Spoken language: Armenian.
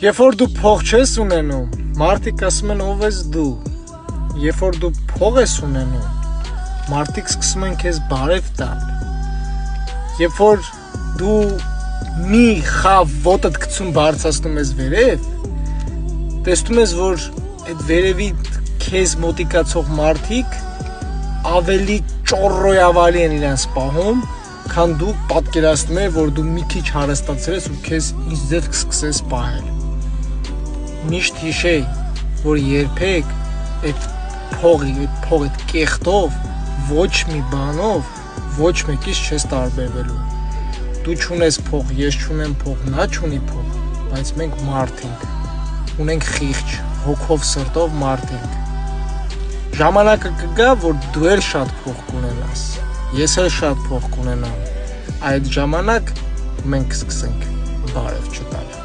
Երբ որ դու փող չես ունենում, մարդիկ ասում են ով ես դու։ Երբ որ դու փող ես ունենում, մարդիկ սկսում են քեզ բարև տալ։ Երբ որ դու մի խավ ոտդ գցում բարձրացնում ես վերև, տեսնում ես, որ այդ վերևի քեզ մոտիկացող մարդիկ ավելի ճոռոյավալի են իրենց պահում, քան դու պատկերացնում ես, որ դու մի քիչ հարստացել ես ու քեզ ինձ ձեր կսկսես պահել։ Միշտ հիշեի, որ երբեք այդ այդ կեղտով, ոչ մի բանով, ոչ մեկից չես տարբերվելու։ Դու չունես փող, ես չունեմ փող, նա չունի փող, բայց մենք մարդ ենք, ունենք խիղճ, հոգով սրտով մարդ ենք։ Ժամանակը կգա, որ դու էլ շատ փող կունենաս, ես էլ շատ փող կունենամ, այդ ժամանակ մենք կսկսենք բարև չտալ։